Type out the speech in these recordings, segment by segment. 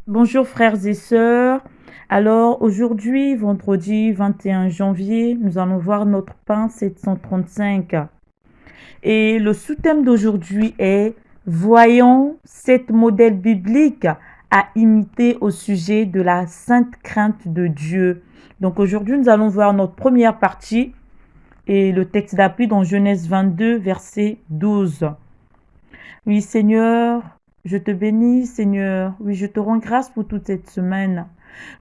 Bonjour frères et sœurs. Alors aujourd'hui, vendredi 21 janvier, nous allons voir notre pain 735. Et le sous-thème d'aujourd'hui est Voyons cet modèle biblique à imiter au sujet de la sainte crainte de Dieu. Donc aujourd'hui, nous allons voir notre première partie et le texte d'appui dans Genèse 22, verset 12. Oui, Seigneur, je te bénis, Seigneur. Oui, je te rends grâce pour toute cette semaine.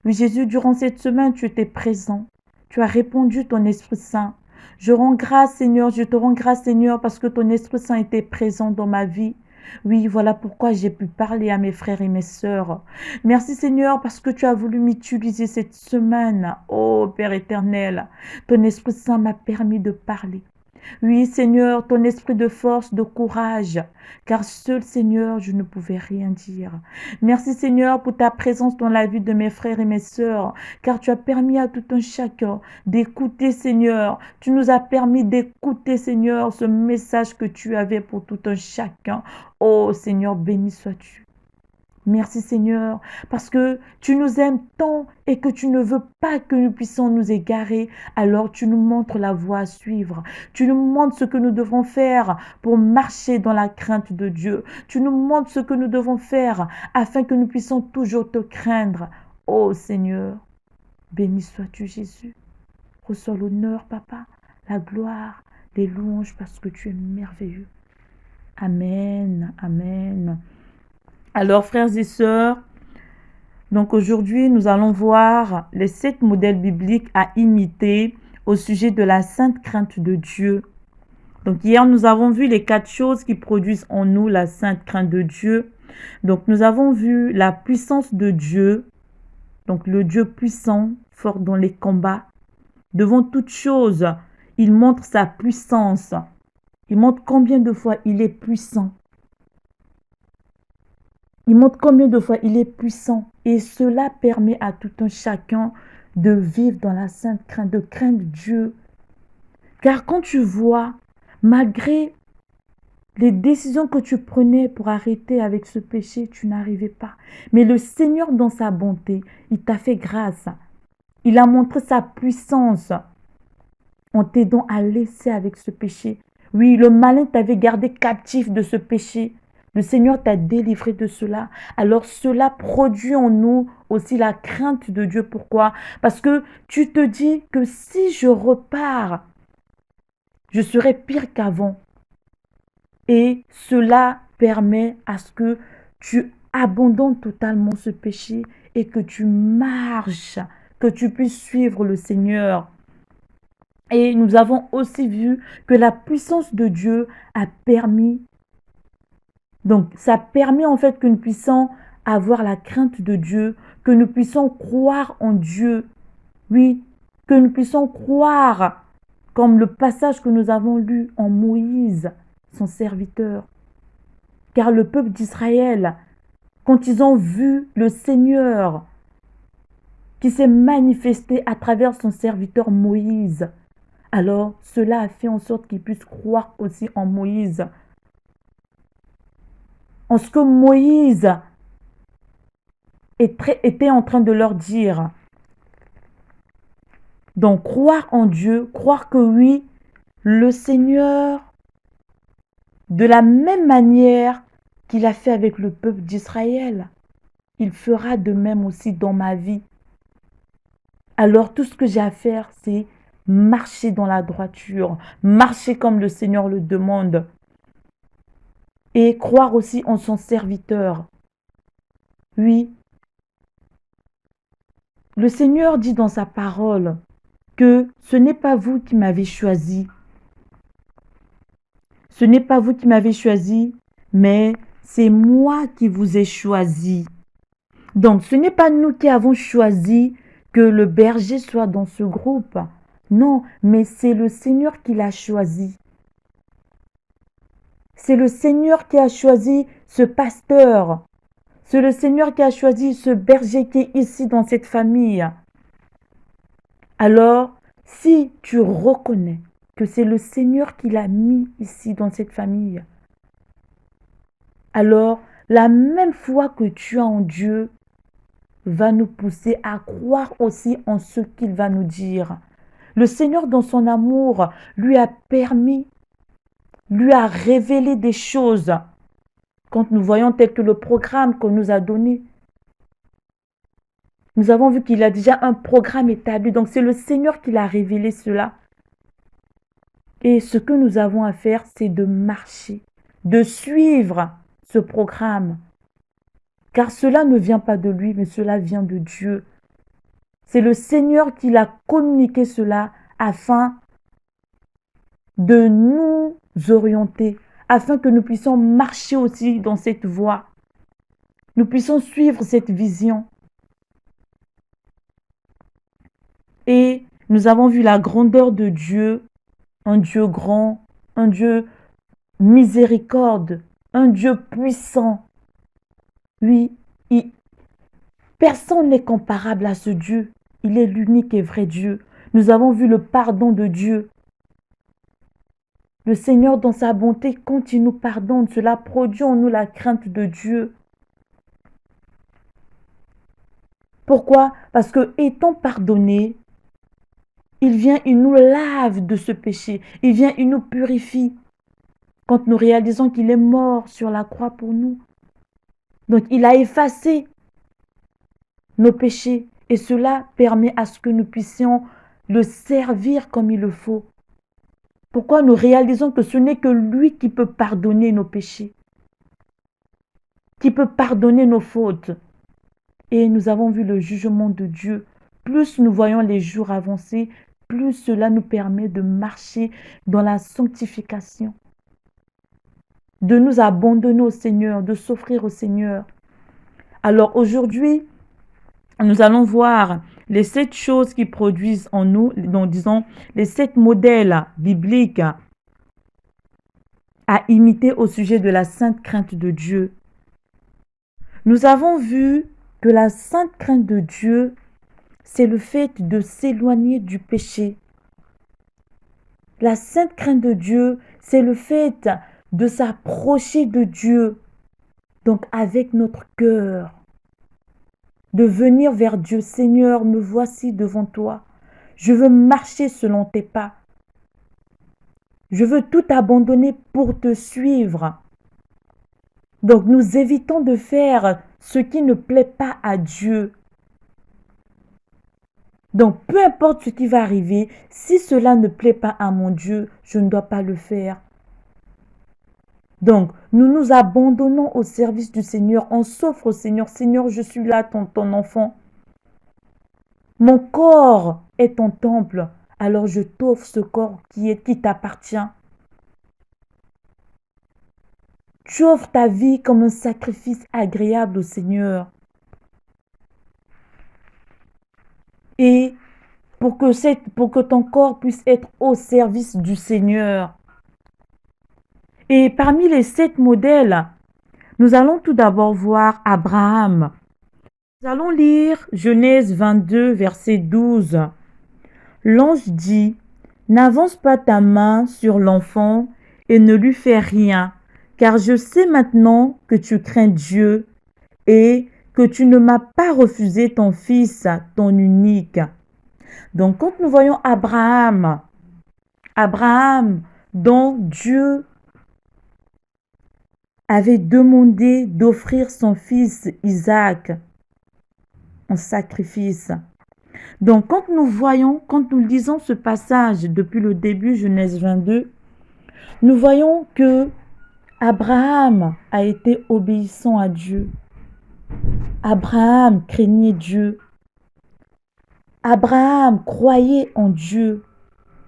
Oui, Jésus, durant cette semaine, tu étais présent. Tu as répondu ton Esprit Saint. Je rends grâce, Seigneur, je te rends grâce, Seigneur, parce que ton Esprit Saint était présent dans ma vie. Oui, voilà pourquoi j'ai pu parler à mes frères et mes sœurs. Merci, Seigneur, parce que tu as voulu m'utiliser cette semaine. Oh, Père éternel, ton Esprit Saint m'a permis de parler. Oui, Seigneur, ton esprit de force, de courage, car seul, Seigneur, je ne pouvais rien dire. Merci, Seigneur, pour ta présence dans la vie de mes frères et mes sœurs, car tu as permis à tout un chacun d'écouter, Seigneur. Tu nous as permis d'écouter, Seigneur, ce message que tu avais pour tout un chacun. Oh, Seigneur, béni sois-tu. Merci Seigneur, parce que tu nous aimes tant et que tu ne veux pas que nous puissions nous égarer. Alors tu nous montres la voie à suivre. Tu nous montres ce que nous devons faire pour marcher dans la crainte de Dieu. Tu nous montres ce que nous devons faire afin que nous puissions toujours te craindre. Oh Seigneur, béni sois-tu Jésus. Reçois l'honneur, Papa, la gloire, les louanges parce que tu es merveilleux. Amen, amen. Alors frères et sœurs, donc aujourd'hui, nous allons voir les 7 modèles bibliques à imiter au sujet de la sainte crainte de Dieu. Donc hier, nous avons vu les 4 choses qui produisent en nous la sainte crainte de Dieu. Donc nous avons vu la puissance de Dieu, donc le Dieu puissant, fort dans les combats. Devant toute chose, il montre sa puissance. Il montre combien de fois il est puissant. Il montre combien de fois il est puissant. Et cela permet à tout un chacun de vivre dans la sainte crainte, de craindre Dieu. Car quand tu vois, malgré les décisions que tu prenais pour arrêter avec ce péché, tu n'arrivais pas. Mais le Seigneur, dans sa bonté, il t'a fait grâce. Il a montré sa puissance en t'aidant à laisser avec ce péché. Oui, le malin t'avait gardé captif de ce péché. Le Seigneur t'a délivré de cela. Alors cela produit en nous aussi la crainte de Dieu. Pourquoi? Parce que tu te dis que si je repars, je serai pire qu'avant. Et cela permet à ce que tu abandonnes totalement ce péché et que tu marches, que tu puisses suivre le Seigneur. Et nous avons aussi vu que la puissance de Dieu a permis, donc ça permet en fait que nous puissions avoir la crainte de Dieu, que nous puissions croire en Dieu, oui, que nous puissions croire, comme le passage que nous avons lu en Moïse, son serviteur. Car le peuple d'Israël, quand ils ont vu le Seigneur qui s'est manifesté à travers son serviteur Moïse, alors cela a fait en sorte qu'ils puissent croire aussi en Moïse. En ce que Moïse était en train de leur dire. Donc croire en Dieu, croire que oui, le Seigneur, de la même manière qu'il a fait avec le peuple d'Israël, il fera de même aussi dans ma vie. Alors tout ce que j'ai à faire, c'est marcher dans la droiture, marcher comme le Seigneur le demande et croire aussi en son serviteur. Oui, le Seigneur dit dans sa parole que ce n'est pas vous qui m'avez choisi. Ce n'est pas vous qui m'avez choisi, mais c'est moi qui vous ai choisi. Donc ce n'est pas nous qui avons choisi que le berger soit dans ce groupe. Non, mais c'est le Seigneur qui l'a choisi. C'est le Seigneur qui a choisi ce pasteur. C'est le Seigneur qui a choisi ce berger qui est ici dans cette famille. Alors, si tu reconnais que c'est le Seigneur qui l'a mis ici dans cette famille, alors la même foi que tu as en Dieu, va nous pousser à croire aussi en ce qu'il va nous dire. Le Seigneur, dans son amour, lui a permis, lui a révélé des choses. Quand nous voyons tel que le programme qu'on nous a donné, nous avons vu qu'il a déjà un programme établi. Donc c'est le Seigneur qui l'a révélé cela. Et ce que nous avons à faire, c'est de marcher, de suivre ce programme. Car cela ne vient pas de lui, mais cela vient de Dieu. C'est le Seigneur qui l'a communiqué cela afin de nous orienter, afin que nous puissions marcher aussi dans cette voie. Nous puissions suivre cette vision. Et nous avons vu la grandeur de Dieu, un Dieu grand, un Dieu miséricorde, un Dieu puissant. Oui, personne n'est comparable à ce Dieu. Il est l'unique et vrai Dieu. Nous avons vu le pardon de Dieu. Le Seigneur, dans sa bonté, quand il nous pardonne, cela produit en nous la crainte de Dieu. Pourquoi? Parce que, étant pardonné, il nous lave de ce péché. Il nous purifie. Quand nous réalisons qu'il est mort sur la croix pour nous. Donc, il a effacé nos péchés. Et cela permet à ce que nous puissions le servir comme il le faut. Pourquoi nous réalisons que ce n'est que lui qui peut pardonner nos péchés, qui peut pardonner nos fautes. Et nous avons vu le jugement de Dieu. Plus nous voyons les jours avancer, plus cela nous permet de marcher dans la sanctification, de nous abandonner au Seigneur, de s'offrir au Seigneur. Alors aujourd'hui, nous allons voir les 7 choses qui produisent en nous, donc disons les 7 modèles bibliques à imiter au sujet de la sainte crainte de Dieu. Nous avons vu que la sainte crainte de Dieu, c'est le fait de s'éloigner du péché. La sainte crainte de Dieu, c'est le fait de s'approcher de Dieu, donc avec notre cœur, de venir vers Dieu. Seigneur, me voici devant toi. Je veux marcher selon tes pas. Je veux tout abandonner pour te suivre. Donc nous évitons de faire ce qui ne plaît pas à Dieu. Donc peu importe ce qui va arriver, si cela ne plaît pas à mon Dieu, je ne dois pas le faire. Donc nous nous abandonnons au service du Seigneur, on s'offre au Seigneur. Seigneur, je suis là, ton enfant. Mon corps est ton temple, alors je t'offre ce corps qui t'appartient. Tu offres ta vie comme un sacrifice agréable au Seigneur. Et pour que ton corps puisse être au service du Seigneur. Et parmi les 7 modèles, nous allons tout d'abord voir Abraham. Nous allons lire Genèse 22, verset 12. L'ange dit, « N'avance pas ta main sur l'enfant et ne lui fais rien, car je sais maintenant que tu crains Dieu et que tu ne m'as pas refusé ton fils, ton unique. » Donc quand nous voyons Abraham dont Dieu avait demandé d'offrir son fils Isaac en sacrifice. Donc quand nous lisons ce passage depuis le début, Genèse 22, nous voyons que Abraham a été obéissant à Dieu. Abraham craignait Dieu. Abraham croyait en Dieu.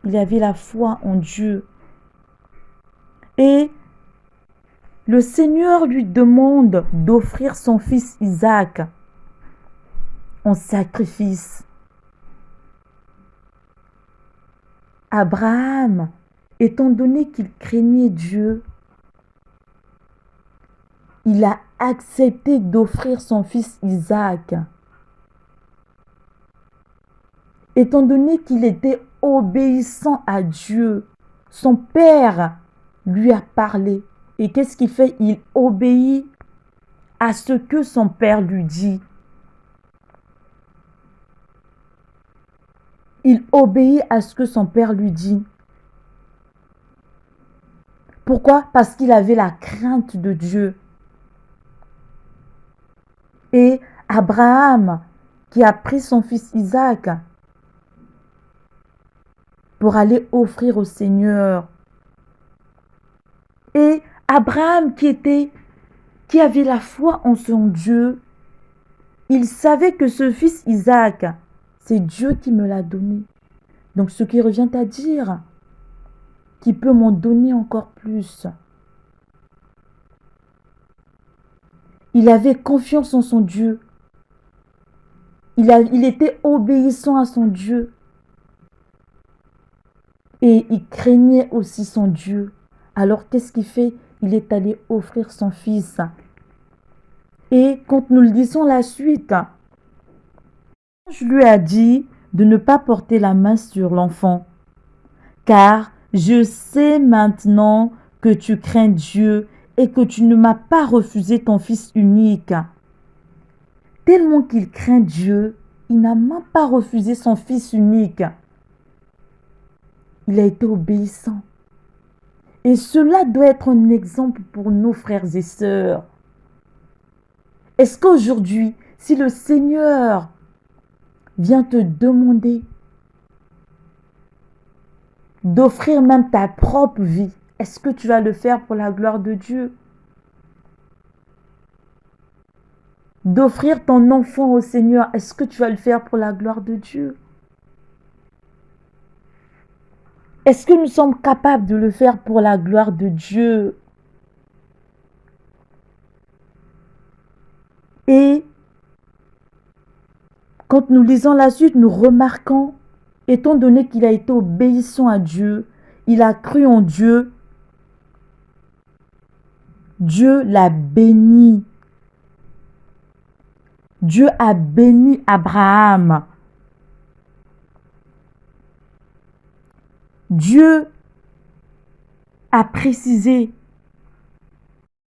Il avait la foi en Dieu. Et le Seigneur lui demande d'offrir son fils Isaac en sacrifice. Abraham, étant donné qu'il craignait Dieu, il a accepté d'offrir son fils Isaac. Étant donné qu'il était obéissant à Dieu, son père lui a parlé. Et qu'est-ce qu'il fait? Il obéit à ce que son père lui dit. Il obéit à ce que son père lui dit. Pourquoi? Parce qu'il avait la crainte de Dieu. Et Abraham, qui a pris son fils Isaac pour aller offrir au Seigneur. Et Abraham qui avait la foi en son Dieu, il savait que ce fils Isaac, c'est Dieu qui me l'a donné. Donc ce qui revient à dire, qui peut m'en donner encore plus. Il avait confiance en son Dieu. Il était obéissant à son Dieu. Et il craignait aussi son Dieu. Alors qu'est-ce qu'il fait? Il est allé offrir son fils. Et quand nous le lisons la suite, je lui ai dit de ne pas porter la main sur l'enfant. Car je sais maintenant que tu crains Dieu et que tu ne m'as pas refusé ton fils unique. Tellement qu'il craint Dieu, il n'a même pas refusé son fils unique. Il a été obéissant. Et cela doit être un exemple pour nos frères et sœurs. Est-ce qu'aujourd'hui, si le Seigneur vient te demander d'offrir même ta propre vie, est-ce que tu vas le faire pour la gloire de Dieu? D'offrir ton enfant au Seigneur, est-ce que tu vas le faire pour la gloire de Dieu? Est-ce que nous sommes capables de le faire pour la gloire de Dieu? Et quand nous lisons la suite, nous remarquons, étant donné qu'il a été obéissant à Dieu, il a cru en Dieu, Dieu l'a béni. Dieu a béni Abraham. Dieu a précisé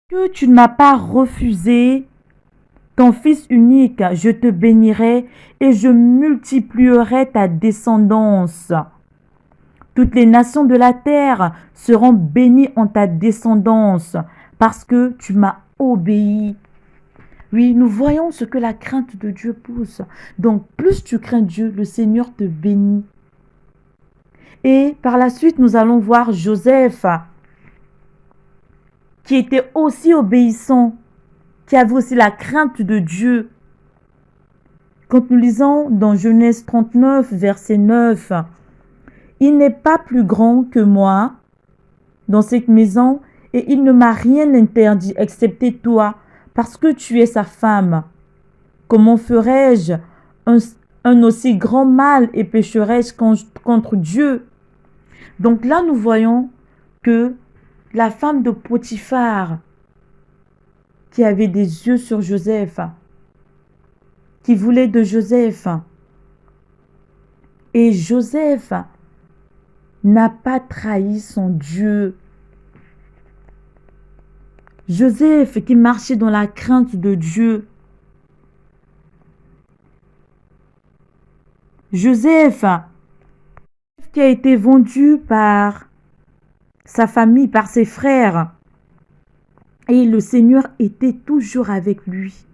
que tu ne m'as pas refusé ton fils unique, je te bénirai et je multiplierai ta descendance. Toutes les nations de la terre seront bénies en ta descendance parce que tu m'as obéi. Oui, nous voyons ce que la crainte de Dieu pousse. Donc, plus tu crains Dieu, le Seigneur te bénit. Et par la suite, nous allons voir Joseph, qui était aussi obéissant, qui avait aussi la crainte de Dieu. Quand nous lisons dans Genèse 39, verset 9, « Il n'est pas plus grand que moi dans cette maison, et il ne m'a rien interdit, excepté toi, parce que tu es sa femme. Comment ferais-je un aussi grand mal et pécherais-je contre Dieu? » Donc là, nous voyons que la femme de Potiphar, qui avait des yeux sur Joseph, qui voulait de Joseph, et Joseph n'a pas trahi son Dieu. Joseph qui marchait dans la crainte de Dieu. Joseph qui a été vendu par sa famille, par ses frères. Et le Seigneur était toujours avec lui.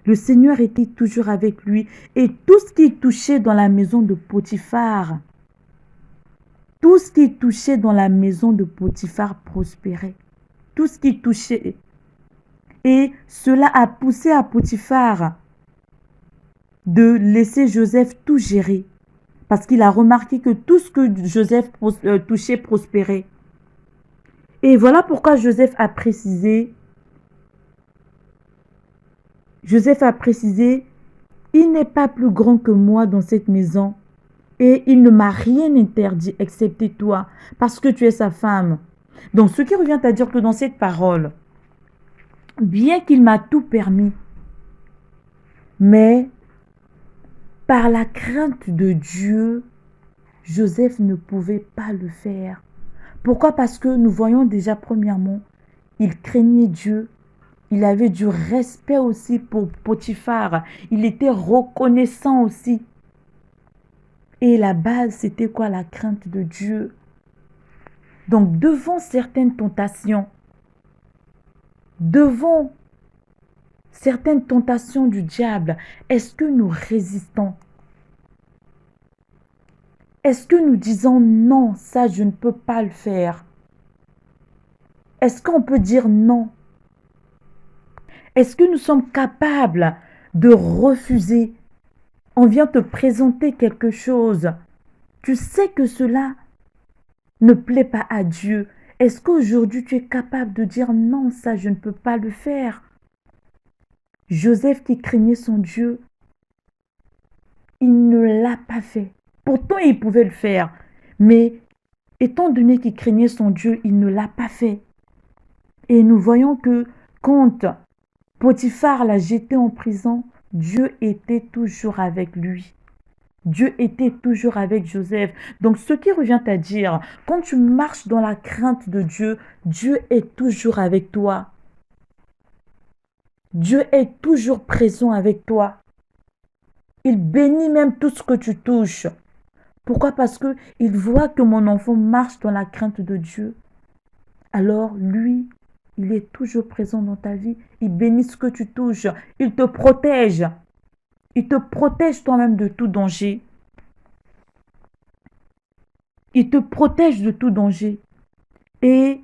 Le Seigneur était toujours avec lui. Et tout ce qui touchait dans la maison de Potiphar, tout ce qui touchait dans la maison de Potiphar prospérait. Tout ce qui touchait. Et cela a poussé à Potiphar de laisser Joseph tout gérer. Parce qu'il a remarqué que tout ce que Joseph touchait prospérait. Et voilà pourquoi Joseph a précisé, il n'est pas plus grand que moi dans cette maison, et il ne m'a rien interdit excepté toi, parce que tu es sa femme. Donc ce qui revient à dire que dans cette parole, bien qu'il m'a tout permis, mais par la crainte de Dieu, Joseph ne pouvait pas le faire. Pourquoi? Parce que nous voyons déjà premièrement, il craignait Dieu. Il avait du respect aussi pour Potiphar. Il était reconnaissant aussi. Et la base, c'était quoi? La crainte de Dieu. Donc, devant certaines tentations, devant certaines tentations du diable, est-ce que nous résistons? Est-ce que nous disons non, ça je ne peux pas le faire? Est-ce qu'on peut dire non? Est-ce que nous sommes capables de refuser? On vient te présenter quelque chose. Tu sais que cela ne plaît pas à Dieu. Est-ce qu'aujourd'hui tu es capable de dire non, ça je ne peux pas le faire? Joseph qui craignait son Dieu, il ne l'a pas fait. Pourtant il pouvait le faire. Mais étant donné qu'il craignait son Dieu, il ne l'a pas fait. Et nous voyons que quand Potiphar l'a jeté en prison, Dieu était toujours avec lui. Dieu était toujours avec Joseph. Donc ce qui revient à dire, quand tu marches dans la crainte de Dieu, Dieu est toujours avec toi. Dieu est toujours présent avec toi. Il bénit même tout ce que tu touches. Pourquoi? Parce que il voit que mon enfant marche dans la crainte de Dieu. Alors lui, il est toujours présent dans ta vie. Il bénit ce que tu touches. Il te protège. Il te protège toi-même de tout danger. Il te protège de tout danger. Et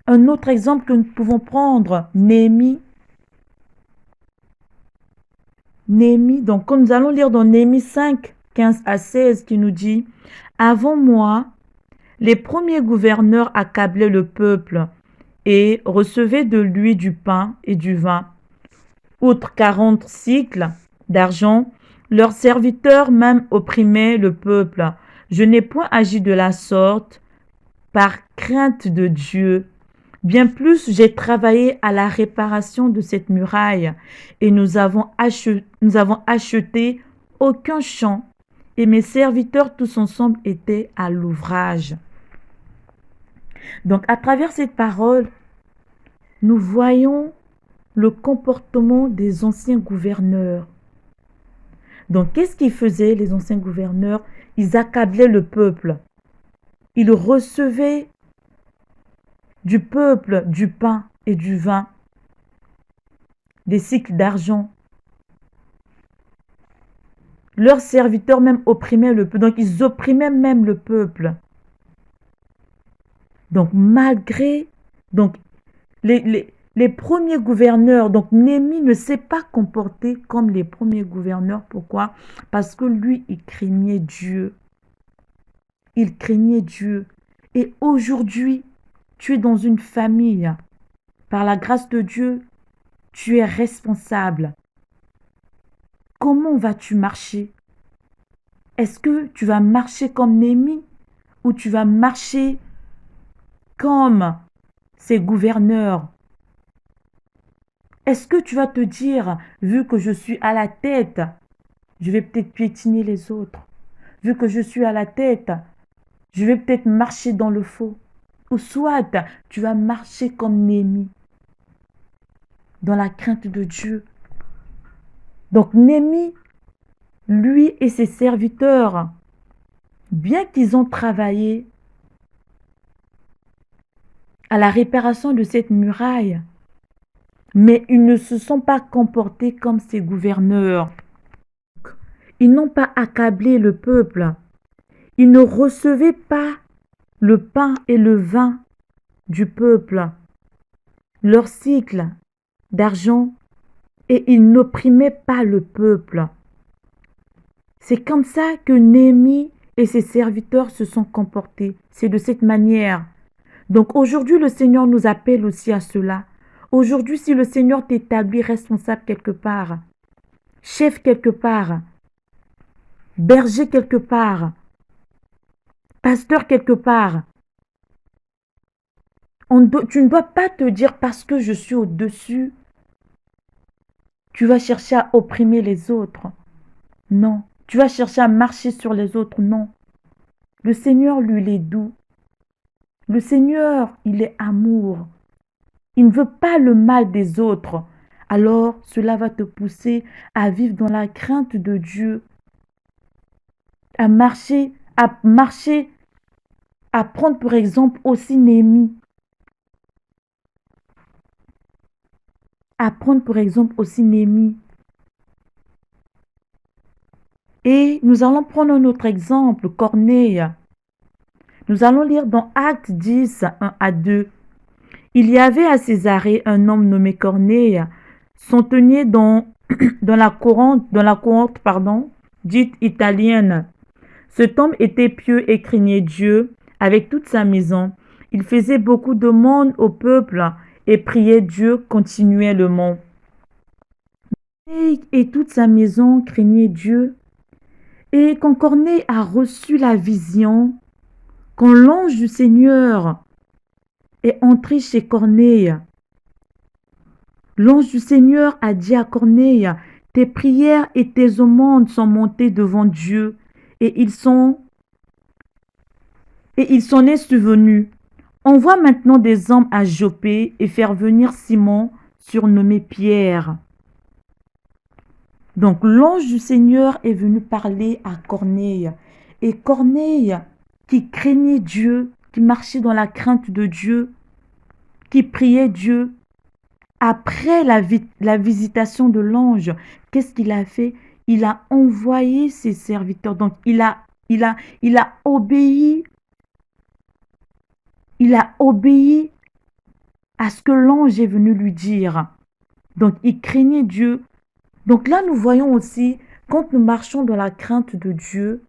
un autre exemple que nous pouvons prendre, Néhémie. Néhémie, donc comme nous allons lire dans Néhémie 5, 15 à 16, qui nous dit « Avant moi, les premiers gouverneurs accablaient le peuple et recevaient de lui du pain et du vin. Outre 40 cycles d'argent, leurs serviteurs même opprimaient le peuple. Je n'ai point agi de la sorte par crainte de Dieu. Bien plus, j'ai travaillé à la réparation de cette muraille et nous avons acheté aucun champ et mes serviteurs tous ensemble étaient à l'ouvrage. » Donc, à travers cette parole, nous voyons le comportement des anciens gouverneurs. Donc, qu'est-ce qu'ils faisaient, les anciens gouverneurs? Ils accablaient le peuple. Ils recevaient du peuple du pain et du vin, des cycles d'argent. Leurs serviteurs même opprimaient le peuple. Donc, ils opprimaient même le peuple. Donc, malgré... Donc, les premiers gouverneurs, donc Néhémie ne s'est pas comporté comme les premiers gouverneurs. Pourquoi? Parce que lui, il craignait Dieu. Il craignait Dieu. Et aujourd'hui, tu es dans une famille. Par la grâce de Dieu, tu es responsable. Comment vas-tu marcher? Est-ce que tu vas marcher comme Néhémie ou tu vas marcher comme ces gouverneurs? Est-ce que tu vas te dire, vu que je suis à la tête, je vais peut-être piétiner les autres. Vu que je suis à la tête, je vais peut-être marcher dans le faux. Ou soit, tu vas marcher comme Néhémie, dans la crainte de Dieu. Donc Néhémie, lui et ses serviteurs, bien qu'ils ont travaillé à la réparation de cette muraille, mais ils ne se sont pas comportés comme ces gouverneurs. Ils n'ont pas accablé le peuple. Ils ne recevaient pas le pain et le vin du peuple, leur cycle d'argent, et ils n'opprimaient pas le peuple. C'est comme ça que Néhémie et ses serviteurs se sont comportés. C'est de cette manière. Donc aujourd'hui, le Seigneur nous appelle aussi à cela. Aujourd'hui, si le Seigneur t'établit responsable quelque part, chef quelque part, berger quelque part, pasteur quelque part, tu ne dois pas te dire parce que je suis au-dessus, tu vas chercher à opprimer les autres. Non. Tu vas chercher à marcher sur les autres. Non. Le Seigneur, lui, il est doux. Le Seigneur, il est amour. Il ne veut pas le mal des autres. Alors, cela va te pousser à vivre dans la crainte de Dieu. à marcher, à prendre par exemple aussi Néhémie, à prendre par exemple aussi Néhémie. Et nous allons prendre un autre exemple, Corneille. Nous allons lire dans Actes 10, 1 à 2. Il y avait à Césarée un homme nommé Corneille, centenier dans la cohorte, dite italienne. Cet homme était pieux et craignait Dieu avec toute sa maison. Il faisait beaucoup de monde au peuple et priait Dieu continuellement. Et toute sa maison craignait Dieu. Et quand Corneille a reçu la vision, quand l'ange du Seigneur est entré chez Corneille, l'ange du Seigneur a dit à Corneille, tes prières et tes aumônes sont montées devant Dieu et il s'en est souvenu. Envoie maintenant des hommes à Joppé et faire venir Simon, surnommé Pierre. Donc l'ange du Seigneur est venu parler à Corneille. Et Corneille, qui craignait Dieu, qui marchait dans la crainte de Dieu, qui priait Dieu, après la visitation de l'ange, qu'est-ce qu'il a fait? Il a envoyé ses serviteurs. Donc il a obéi. Il a obéi à ce que l'ange est venu lui dire. Donc il craignait Dieu. Donc là, nous voyons aussi, quand nous marchons dans la crainte de Dieu,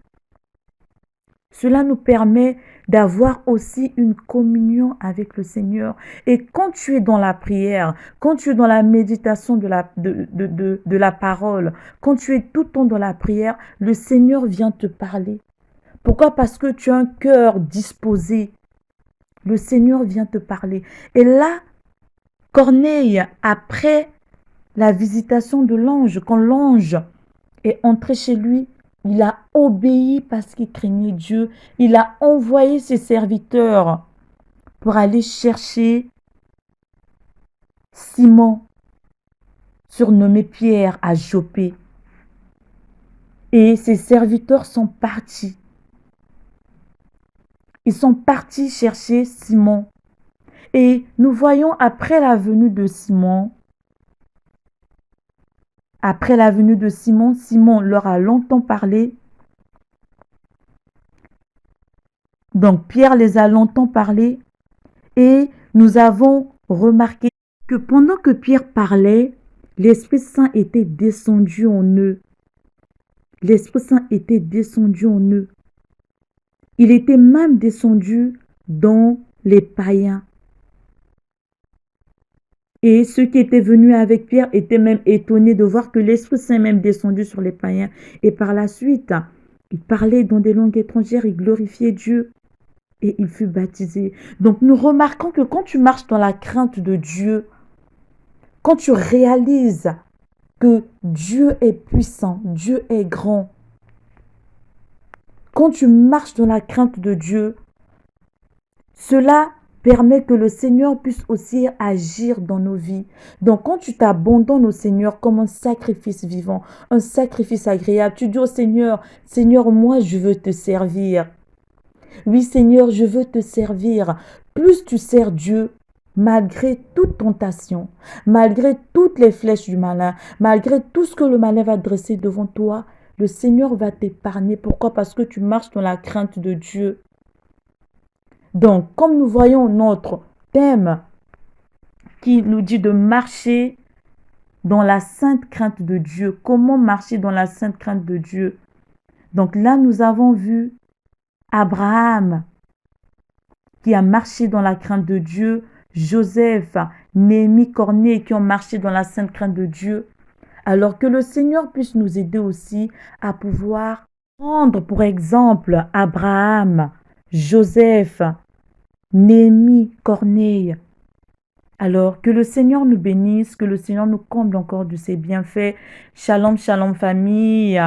cela nous permet d'avoir aussi une communion avec le Seigneur. Et quand tu es dans la prière, quand tu es dans la méditation de la parole, quand tu es tout le temps dans la prière, le Seigneur vient te parler. Pourquoi? Parce que tu as un cœur disposé. Le Seigneur vient te parler. Et là, Corneille, après la visitation de l'ange, quand l'ange est entré chez lui, il a obéi parce qu'il craignait Dieu. Il a envoyé ses serviteurs pour aller chercher Simon, surnommé Pierre, à Joppé. Et ses serviteurs sont partis. Ils sont partis chercher Simon. Et nous voyons après la venue de Simon, Simon leur a longtemps parlé. Donc Pierre les a longtemps parlé. Et nous avons remarqué que pendant que Pierre parlait, l'Esprit Saint était descendu en eux. L'Esprit Saint était descendu en eux. Il était même descendu dans les païens. Et ceux qui étaient venus avec Pierre étaient même étonnés de voir que l'Esprit Saint est même descendu sur les païens. Et par la suite, il parlait dans des langues étrangères, il glorifiait Dieu. Et il fut baptisé. Donc nous remarquons que quand tu marches dans la crainte de Dieu, quand tu réalises que Dieu est puissant, Dieu est grand, quand tu marches dans la crainte de Dieu, cela permet que le Seigneur puisse aussi agir dans nos vies. Donc quand tu t'abandonnes au Seigneur comme un sacrifice vivant, un sacrifice agréable, tu dis au Seigneur, Seigneur, moi je veux te servir. Oui Seigneur, je veux te servir. Plus tu sers Dieu, malgré toute tentation, malgré toutes les flèches du malin, malgré tout ce que le malin va dresser devant toi, le Seigneur va t'épargner. Pourquoi? Parce que tu marches dans la crainte de Dieu. Donc, comme nous voyons notre thème qui nous dit de marcher dans la sainte crainte de Dieu, comment marcher dans la sainte crainte de Dieu? Donc là, nous avons vu Abraham qui a marché dans la crainte de Dieu, Joseph, Néhémie, Corneille qui ont marché dans la sainte crainte de Dieu. Alors que le Seigneur puisse nous aider aussi à pouvoir prendre pour exemple Abraham, Joseph, Néhémie, Corneille. Alors que le Seigneur nous bénisse, que le Seigneur nous comble encore de ses bienfaits. Shalom, shalom famille.